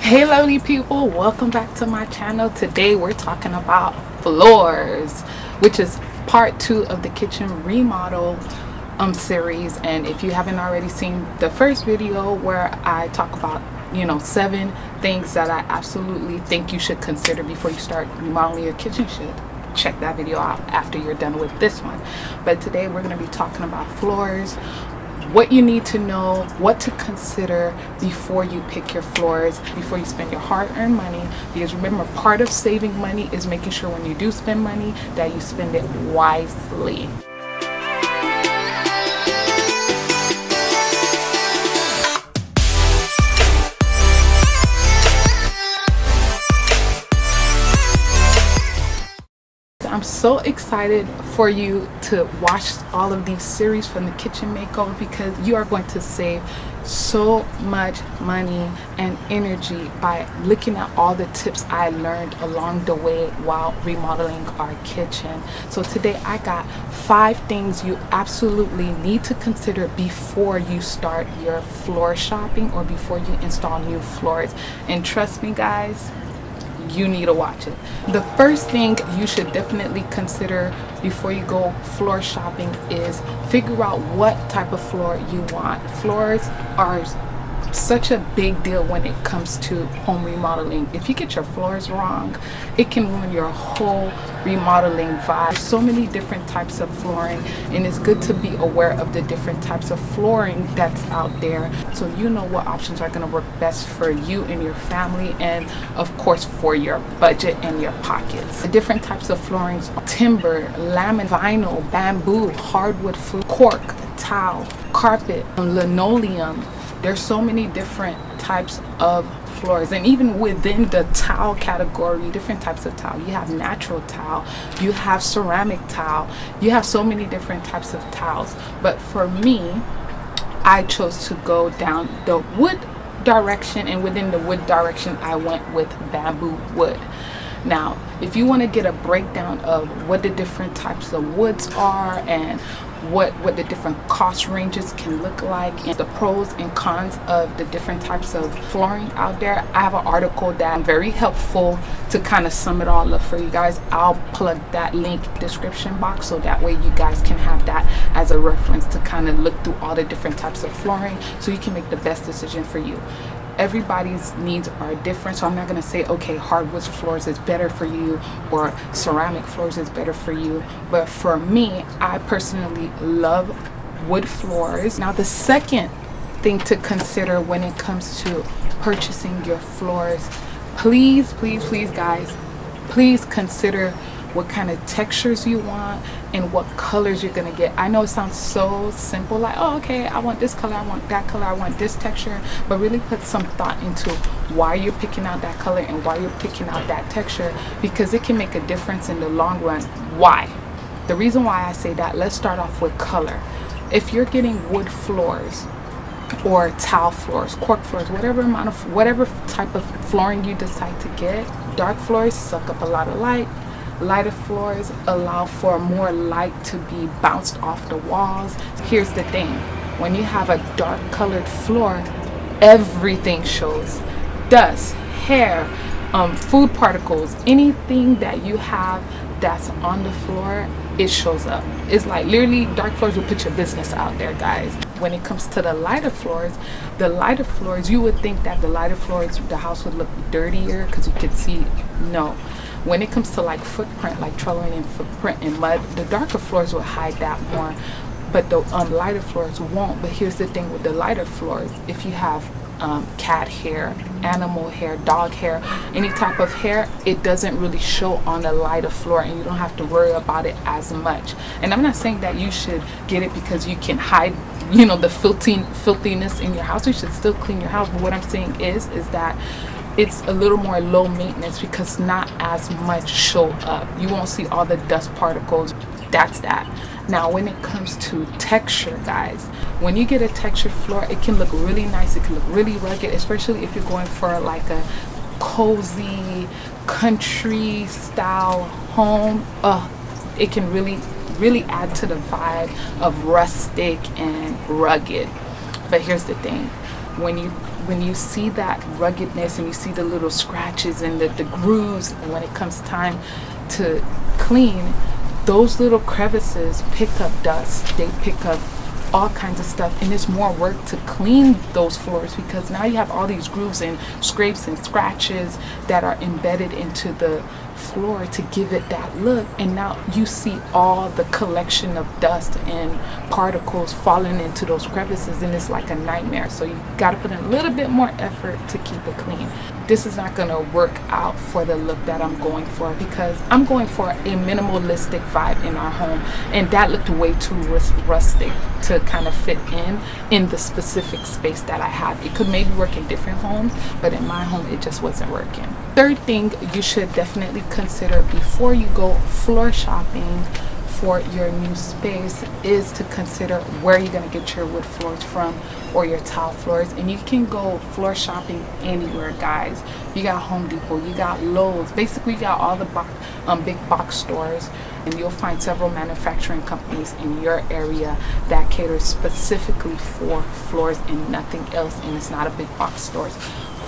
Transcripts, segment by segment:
Hey lovely people, welcome back to my channel. Today we're talking about floors, which is part 2 of the kitchen remodel series. And if you haven't already seen the first video where I talk about 7 things that I absolutely think you should consider before you start remodeling your kitchen, should check that video out after you're done with this one. But today we're going to be talking about floors, what you need to know, what to consider before you pick your floors, before you spend your hard-earned money. Because remember, part of saving money is making sure when you do spend money that you spend it wisely. I'm so excited for you to watch all of these series from the kitchen makeover, because you are going to save so much money and energy by looking at all the tips I learned along the way while remodeling our kitchen. So today I got 5 things you absolutely need to consider before you start your floor shopping or before you install new floors. And trust me guys, you need to watch it. The first thing you should definitely consider before you go floor shopping is figure out what type of floor you want. Floors are such a big deal when it comes to home remodeling. If you get your floors wrong, it can ruin your whole remodeling vibe. There's so many different types of flooring, and it's good to be aware of the different types of flooring that's out there, so you know what options are going to work best for you and your family, and of course for your budget and your pockets. The different types of floorings: timber, laminate, vinyl, bamboo, hardwood, cork, tile, carpet, linoleum. There's so many different types of floors, and even within the tile category, different types of tile. You have natural tile, you have ceramic tile, you have so many different types of tiles. But for me, I chose to go down the wood direction, and within the wood direction I went with bamboo wood. Now if you want to get a breakdown of what the different types of woods are and what the different cost ranges can look like and the pros and cons of the different types of flooring out there, I have an article that's very helpful to kind of sum it all up for you guys. I'll plug that link in the description box, so that way you guys can have that as a reference to kind of look through all the different types of flooring, so you can make the best decision for you. Everybody's needs are different, so I'm not going to say okay, hardwood floors is better for you or ceramic floors is better for you. But for me, I personally love wood floors. Now the second thing to consider when it comes to purchasing your floors, please guys, please consider what kind of textures you want and what colors you're gonna get. I know it sounds so simple, like, oh okay, I want this color, I want that color, I want this texture, but really put some thought into why you're picking out that color and why you're picking out that texture, because it can make a difference in the long run. Why? The reason why I say that, let's start off with color. If you're getting wood floors or tile floors, cork floors, whatever type of flooring you decide to get, dark floors suck up a lot of light. Lighter floors allow for more light to be bounced off the walls. Here's the thing: when you have a dark colored floor, everything shows. Dust, hair, food particles, anything that you have that's on the floor, it shows up. It's like literally dark floors will put your business out there, guys. When it comes to the lighter floors, you would think that the lighter floors, the house would look dirtier because you could see. No. When it comes to like footprint, like trailing and footprint and mud, the darker floors will hide that more, but the lighter floors won't. But here's the thing with the lighter floors: if you have cat hair, animal hair, dog hair, any type of hair, it doesn't really show on a lighter floor, and you don't have to worry about it as much. And I'm not saying that you should get it because you can hide the filthiness in your house. You should still clean your house, but what I'm saying is that it's a little more low maintenance because not as much show up. You won't see all the dust particles. That's that. Now when it comes to texture, guys, when you get a textured floor, it can look really nice, it can look really rugged, especially if you're going for like a cozy country style home. It can really add to the vibe of rustic and rugged. But here's the thing: when you when you see that ruggedness and you see the little scratches and the grooves, and when it comes time to clean, those little crevices pick up dust, they pick up all kinds of stuff, and it's more work to clean those floors because now you have all these grooves and scrapes and scratches that are embedded into the floor to give it that look. And now you see all the collection of dust and particles falling into those crevices, and it's like a nightmare. So you got to put in a little bit more effort to keep it clean. This is not going to work out for the look that I'm going for, because I'm going for a minimalistic vibe in our home, and that looked way too rustic to kind of fit in the specific space that I have. It could maybe work in different homes, but in my home it just wasn't working. Third thing you should definitely consider before you go floor shopping for your new space is to consider where you're going to get your wood floors from or your tile floors. And you can go floor shopping anywhere, guys. You got Home Depot, you got Lowe's, basically you got all the big box stores, and you'll find several manufacturing companies in your area that cater specifically for floors and nothing else, and it's not a big box stores.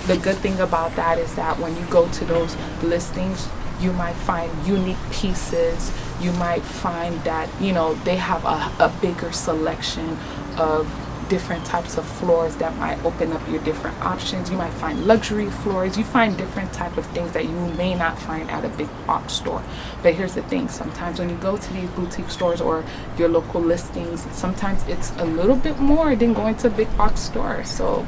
The good thing about that is that when you go to those listings, you might find unique pieces. You might find that, you know, they have a bigger selection of different types of floors that might open up your different options. You might find luxury floors. You find different type of things that you may not find at a big box store. But here's the thing, sometimes when you go to these boutique stores or your local listings, sometimes it's a little bit more than going to a big box store. So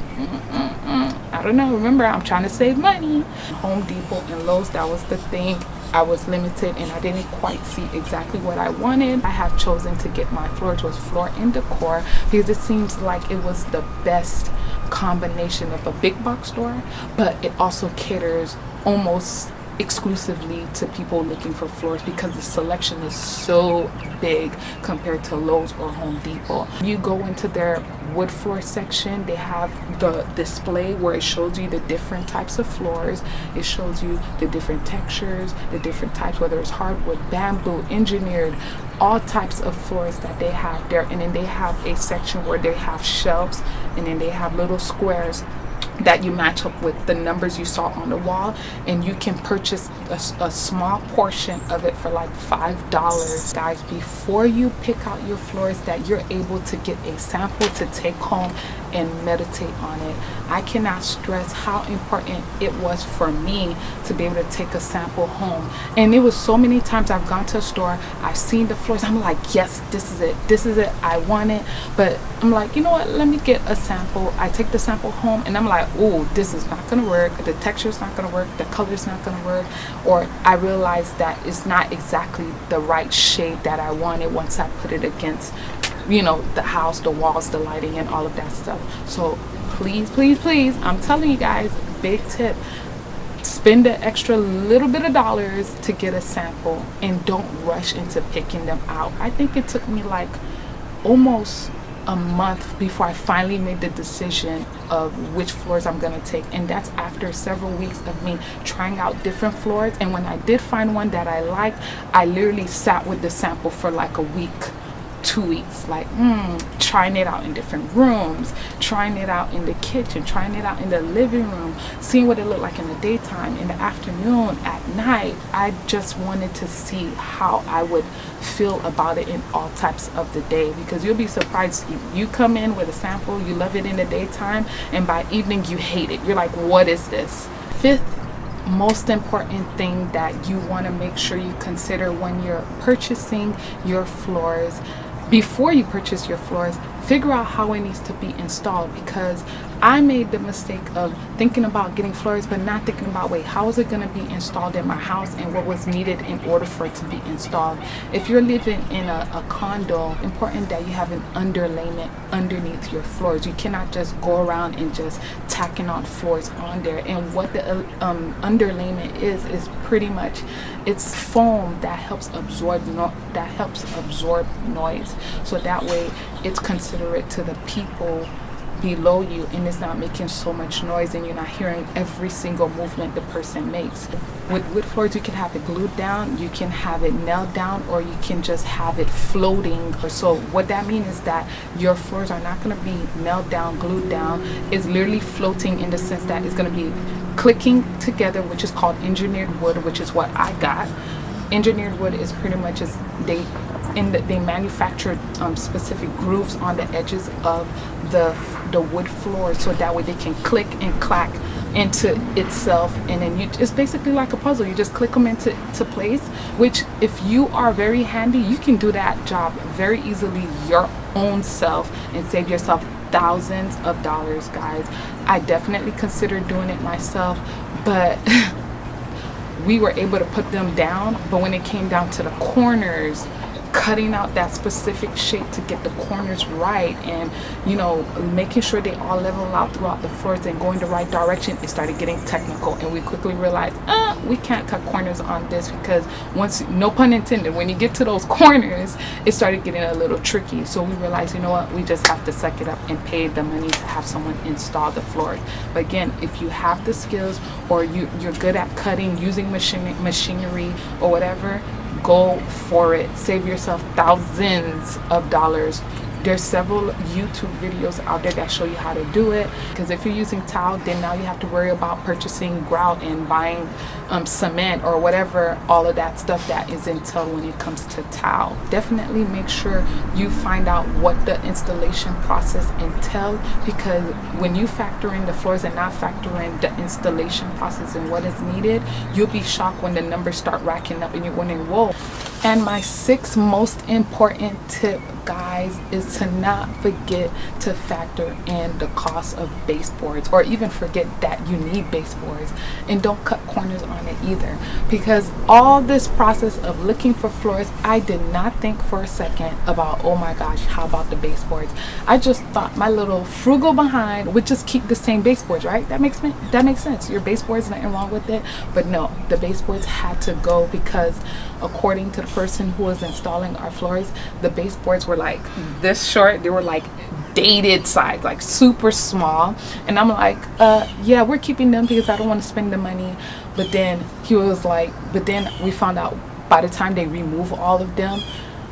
I don't know. Remember, I'm trying to save money. Home Depot and Lowe's, that was the thing. I was limited and I didn't quite see exactly what I wanted. I have chosen to get my floors with floor and decor because it seems like it was the best combination of a big box store, but it also caters almost exclusively to people looking for floors because the selection is so big compared to Lowe's or Home Depot. You go into their wood floor section, they have the display where it shows you the different types of floors. It shows you the different textures, the different types, whether it's hardwood, bamboo, engineered, all types of floors that they have there. And then they have a section where they have shelves, and then they have little squares that you match up with the numbers you saw on the wall, and you can purchase a small portion of it for like $5. Guys, before you pick out your floors, that you're able to get a sample to take home and meditate on it. I cannot stress how important it was for me to be able to take a sample home. And it was so many times I've gone to a store, I've seen the floors, I'm like, yes, this is it, I want it. But I'm like, you know what, let me get a sample. I take the sample home and I'm like, oh, this is not gonna work, the texture's not gonna work, the color's not gonna work, or I realized that it's not exactly the right shade that I wanted once I put it against, you know, the house, the walls, the lighting, and all of that stuff. So please, please, please, I'm telling you guys, big tip, spend the extra little bit of dollars to get a sample and don't rush into picking them out. I think it took me like almost a month before I finally made the decision of which floors I'm gonna take, and that's after several weeks of me trying out different floors. And when I did find one that I liked, I literally sat with the sample for like a week, 2 weeks, like trying it out in different rooms, trying it out in the kitchen, trying it out in the living room, seeing what it looked like in the daytime, in the afternoon, at night. I just wanted to see how I would feel about it in all types of the day, because you'll be surprised. You come in with a sample, you love it in the daytime, and by evening you hate it. You're like, what is this? Fifth most important thing that you want to make sure you consider when you're purchasing your floors, before you purchase your floors, figure out how it needs to be installed, because I made the mistake of thinking about getting floors but not thinking about, wait, how is it going to be installed in my house and what was needed in order for it to be installed. If you're living in a condo, important that you have an underlayment underneath your floors. You cannot just go around and just tacking on floors on there. And what the underlayment is pretty much, it's foam that helps absorb noise, so that way it's considerate to the people below you and it's not making so much noise and you're not hearing every single movement the person makes. With wood floors, you can have it glued down, you can have it nailed down, or you can just have it floating. So what that means is that your floors are not going to be nailed down, glued down. It's literally floating in the sense that it's going to be clicking together, which is called engineered wood, which is what I got. Engineered wood is pretty much just they manufacture specific grooves on the edges of the wood floor, so that way they can click and clack into itself, and then it's basically like a puzzle. You just click them into place, which if you are very handy, you can do that job very easily your own self and save yourself thousands of dollars, guys. I definitely considered doing it myself, but we were able to put them down. But when it came down to the corners, cutting out that specific shape to get the corners right, and making sure they all level out throughout the floors and going the right direction, it started getting technical, and we quickly realized we can't cut corners on this, because once, no pun intended, when you get to those corners, it started getting a little tricky. So we realized, you know what, we just have to suck it up and pay the money to have someone install the floors. But again, if you have the skills, or you're good at cutting using machinery or whatever, go for it. Save yourself thousands of dollars. There's several YouTube videos out there that show you how to do it, because if you're using tile, then now you have to worry about purchasing grout and buying cement or whatever, all of that stuff that is entailed when it comes to tile. Definitely make sure you find out what the installation process entails, because when you factor in the floors and not factor in the installation process and what is needed, you'll be shocked when the numbers start racking up and you're wondering, whoa. And my sixth most important tip, guys, is to not forget to factor in the cost of baseboards, or even forget that you need baseboards, and don't cut corners on it either, because all this process of looking for floors, I did not think for a second about, oh my gosh, how about the baseboards? I just thought my little frugal behind would just keep the same baseboards, right? That makes sense. Your baseboards, nothing wrong with it. But no, the baseboards had to go, because according to the person who was installing our floors, the baseboards were like this short. They were like dated size, like super small. And I'm like, yeah, we're keeping them because I don't want to spend the money. But then he was like, but then we found out by the time they remove all of them,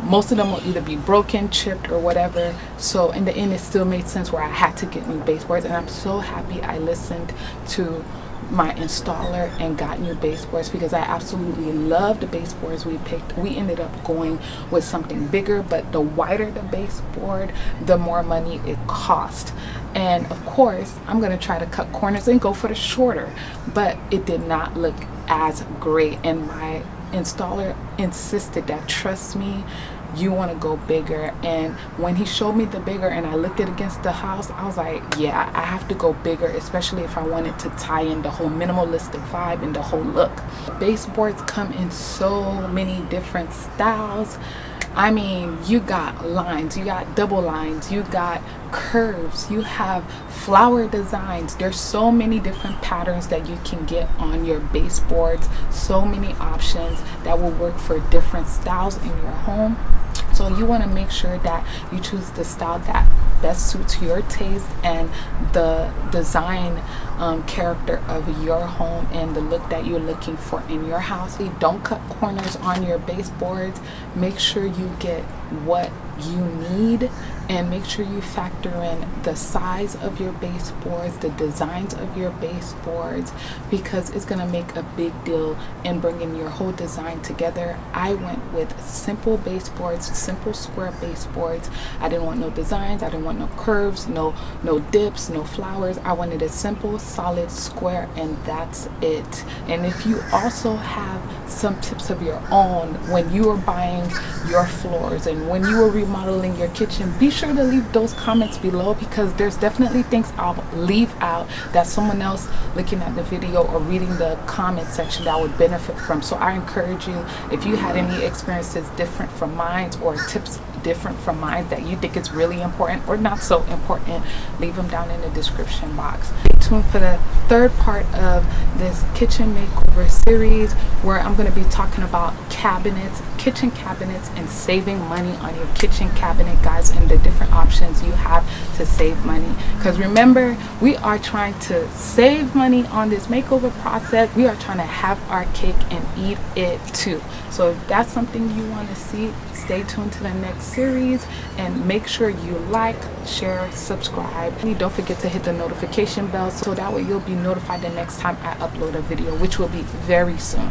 most of them will either be broken, chipped, or whatever. So in the end, it still made sense where I had to get new baseboards. And I'm so happy I listened to my installer and got new baseboards, because I absolutely love the baseboards we picked. We ended up going with something bigger, but the wider the baseboard, the more money it cost. And of course, I'm going to try to cut corners and go for the shorter, but it did not look as great. And my installer insisted that, trust me, you want to go bigger. And when he showed me the bigger and I looked it against the house, I was like, yeah, I have to go bigger, especially if I wanted to tie in the whole minimalistic vibe and the whole look. Baseboards come in so many different styles. I mean, you got lines, you got double lines, you got curves, you have flower designs. There's so many different patterns that you can get on your baseboards, so many options that will work for different styles in your home. So you want to make sure that you choose the style that best suits your taste and the design character of your home and the look that you're looking for in your house. Don't cut corners on your baseboards. Make sure you get what you need, and make sure you factor in the size of your baseboards, the designs of your baseboards, because it's going to make a big deal in bringing your whole design together. I went with simple baseboards, simple square baseboards. I didn't want no designs, I didn't want no curves, no dips, no flowers. I wanted a simple, solid square, and that's it. And if you also have some tips of your own when you are buying your floors and when you are remodeling your kitchen, be sure to leave those comments below, because there's definitely things I'll leave out that someone else looking at the video or reading the comment section that would benefit from. So I encourage you, if you had any experiences different from mine or tips different from mine that you think is really important or not so important, leave them down in the description box. Stay tuned for the third part of this kitchen makeover series, where I'm going to be talking about cabinets, kitchen cabinets, and saving money on your kitchen cabinet, guys, and the different options you have to save money. Because remember, we are trying to save money on this makeover process. We are trying to have our cake and eat it too. So if that's something you want to see, stay tuned to the next series, and make sure you like, share, subscribe, and don't forget to hit the notification bell so that way you'll be notified the next time I upload a video, which will be very soon.